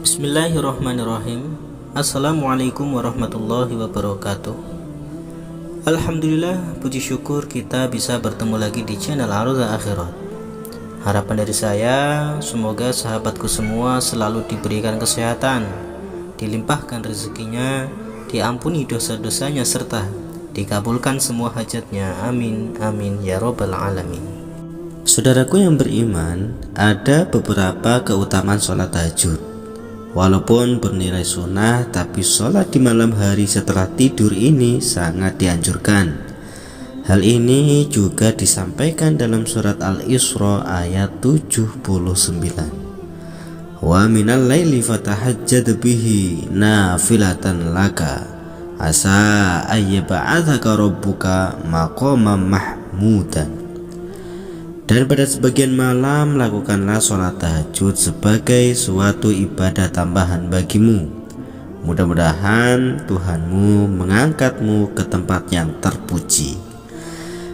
Bismillahirrahmanirrahim. Assalamualaikum warahmatullahi wabarakatuh. Alhamdulillah, puji syukur kita bisa bertemu lagi di channel Arza Akhirat. Harapan dari saya, semoga sahabatku semua selalu diberikan kesehatan, dilimpahkan rezekinya, diampuni dosa-dosanya, serta dikabulkan semua hajatnya. Amin, amin, ya robbal alamin. Saudaraku yang beriman, ada beberapa keutamaan sholat tahajud. Walaupun bernilai sunnah, tapi sholat di malam hari setelah tidur ini sangat dianjurkan. Hal ini juga disampaikan dalam surat Al-Isra ayat 79. Wa minal laili fatahajjad bihi nafilatan laka asa ayyab'atsaka rabbuka maqaman mahmudan. Dan pada sebagian malam lakukanlah sholat tahajud sebagai suatu ibadah tambahan bagimu. Mudah-mudahan Tuhanmu mengangkatmu ke tempat yang terpuji.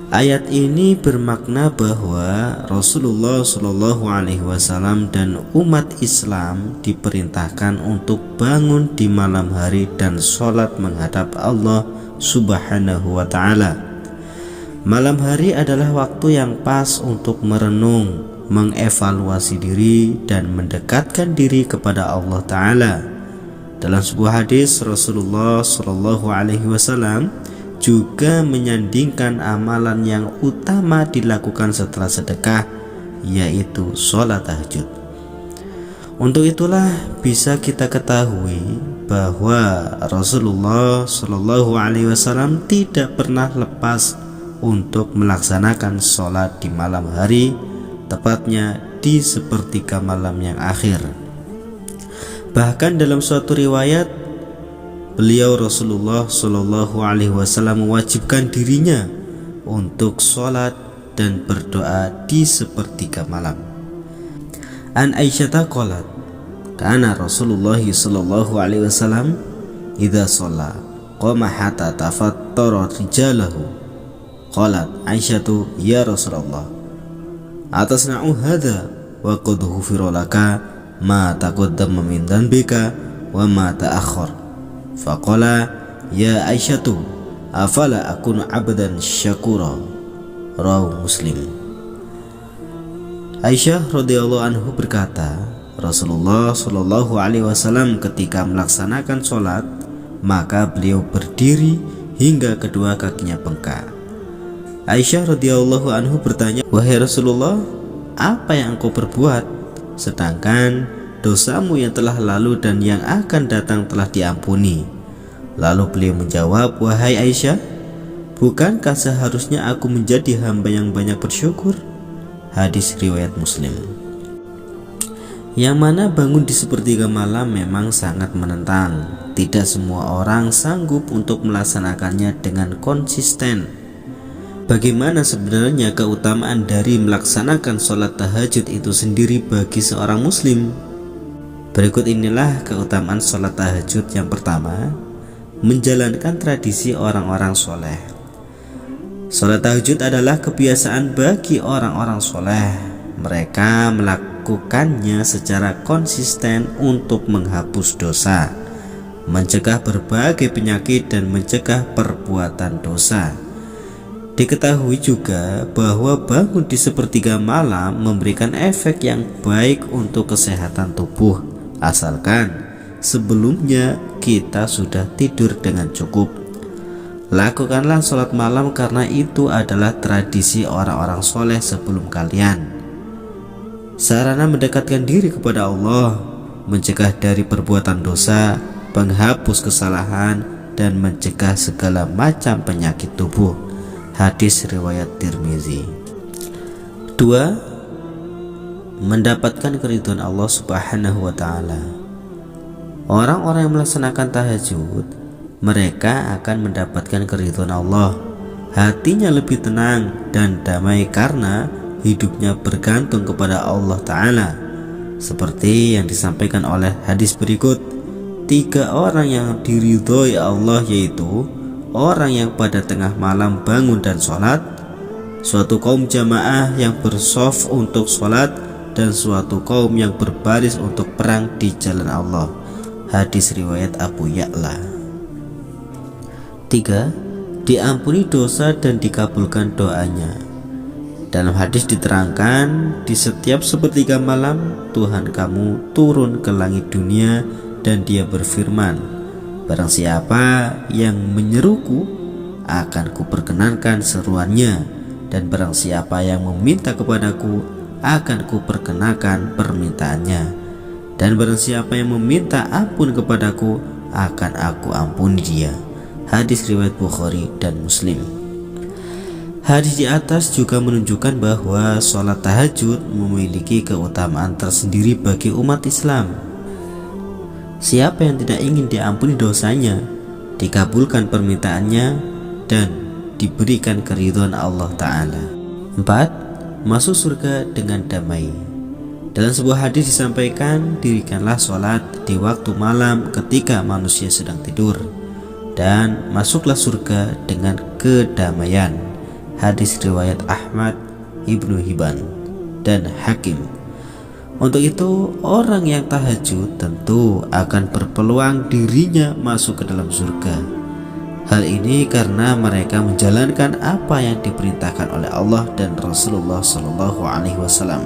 Ayat ini bermakna bahwa Rasulullah SAW dan umat Islam diperintahkan untuk bangun di malam hari dan sholat menghadap Allah Subhanahu wa Ta'ala. Malam hari adalah waktu yang pas untuk merenung, mengevaluasi diri, dan mendekatkan diri kepada Allah Ta'ala. Dalam sebuah hadis, Rasulullah SAW juga menyandingkan amalan yang utama dilakukan setelah sedekah, yaitu sholat tahajud. Untuk itulah bisa kita ketahui bahwa Rasulullah SAW tidak pernah lepas untuk melaksanakan sholat di malam hari, tepatnya di sepertiga malam yang akhir. Bahkan dalam suatu riwayat, beliau Rasulullah SAW mewajibkan dirinya untuk sholat dan berdoa di sepertiga malam. An Aisyah qalat, kana Rasulullah SAW idza shalla qama hatta tafattara rijalahu. Qalat Aisyatu, ya Rasulullah, atasna'u hadha wa qad ghufira laka ma taqaddama min dhanbika wa ma ta'akhkhar. Faqala ya Aisyatu, afala akunu abdan syakura. Rawahu Muslim. Aisyah radhiyallahu anhu berkata, Rasulullah SAW ketika melaksanakan sholat, maka beliau berdiri hingga kedua kakinya bengkak. Aisyah radhiyallahu anhu bertanya, wahai Rasulullah, apa yang engkau perbuat? Sedangkan dosamu yang telah lalu dan yang akan datang telah diampuni. Lalu beliau menjawab, wahai Aisyah, bukankah seharusnya aku menjadi hamba yang banyak bersyukur? Hadis riwayat Muslim. Yang mana bangun di sepertiga malam memang sangat menantang. Tidak semua orang sanggup untuk melaksanakannya dengan konsisten. Bagaimana sebenarnya keutamaan dari melaksanakan sholat tahajud itu sendiri bagi seorang muslim? Berikut inilah keutamaan sholat tahajud. Yang pertama, menjalankan tradisi orang-orang soleh. Sholat tahajud adalah kebiasaan bagi orang-orang soleh. Mereka melakukannya secara konsisten untuk menghapus dosa, mencegah berbagai penyakit, dan mencegah perbuatan dosa. Diketahui juga bahwa bangun di sepertiga malam memberikan efek yang baik untuk kesehatan tubuh, asalkan sebelumnya kita sudah tidur dengan cukup. Lakukanlah sholat malam karena itu adalah tradisi orang-orang soleh sebelum kalian. Sarana mendekatkan diri kepada Allah, mencegah dari perbuatan dosa, menghapus kesalahan, dan mencegah segala macam penyakit tubuh. Hadis riwayat Tirmizi. 2. Mendapatkan keridhaan Allah Subhanahu wa Ta'ala. Orang-orang yang melaksanakan tahajud, mereka akan mendapatkan keridhaan Allah. Hatinya lebih tenang dan damai karena hidupnya bergantung kepada Allah Ta'ala. Seperti yang disampaikan oleh hadis berikut, 3 orang yang diridhoi Allah, yaitu orang yang pada tengah malam bangun dan sholat, suatu kaum jamaah yang bersaf untuk sholat, dan suatu kaum yang berbaris untuk perang di jalan Allah. Hadis riwayat Abu Ya'la. 3. Diampuni dosa dan dikabulkan doanya. Dalam hadis diterangkan, di setiap sepertiga malam Tuhan kamu turun ke langit dunia dan Dia berfirman, barang siapa yang menyeruku akan kuperkenankan seruannya, dan barang siapa yang meminta kepadaku akan kuperkenakan permintaannya, dan barang siapa yang meminta ampun kepadaku akan aku ampuni dia. Hadis riwayat Bukhari dan Muslim. Hadis di atas juga menunjukkan bahwa sholat tahajud memiliki keutamaan tersendiri bagi umat Islam. Siapa yang tidak ingin diampuni dosanya, dikabulkan permintaannya, dan diberikan keridhaan Allah Ta'ala. 4. Masuk surga dengan damai. Dalam sebuah hadis disampaikan, dirikanlah sholat di waktu malam ketika manusia sedang tidur, dan masuklah surga dengan kedamaian. Hadis riwayat Ahmad, Ibnu Hibban, dan Hakim. Untuk itu, orang yang tahajud tentu akan berpeluang dirinya masuk ke dalam surga. Hal ini karena mereka menjalankan apa yang diperintahkan oleh Allah dan Rasulullah SAW.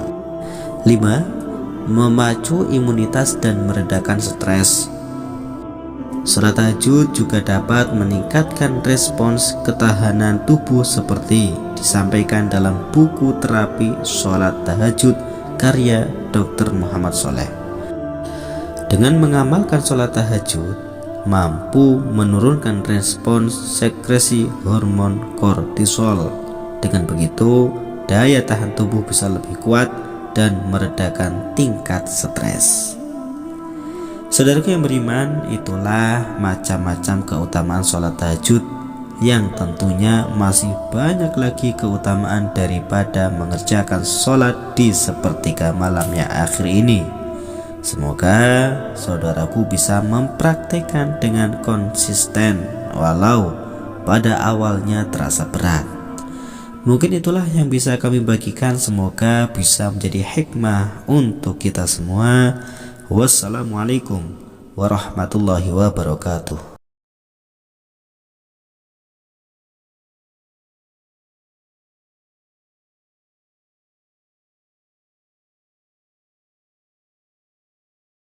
5. Memacu imunitas dan meredakan stres. Salat tahajud juga dapat meningkatkan respons ketahanan tubuh seperti disampaikan dalam buku terapi sholat tahajud karya Dr. Muhammad Sholeh. Dengan mengamalkan sholat tahajud, mampu menurunkan respons sekresi hormon kortisol. Dengan begitu, daya tahan tubuh bisa lebih kuat dan meredakan tingkat stres. Saudaraku yang beriman, itulah macam-macam keutamaan sholat tahajud yang tentunya masih banyak lagi keutamaan daripada mengerjakan sholat di sepertiga malam yang akhir ini. Semoga saudaraku bisa mempraktekkan dengan konsisten walau pada awalnya terasa berat. Mungkin itulah yang bisa kami bagikan, semoga bisa menjadi hikmah untuk kita semua. Wassalamualaikum warahmatullahi wabarakatuh.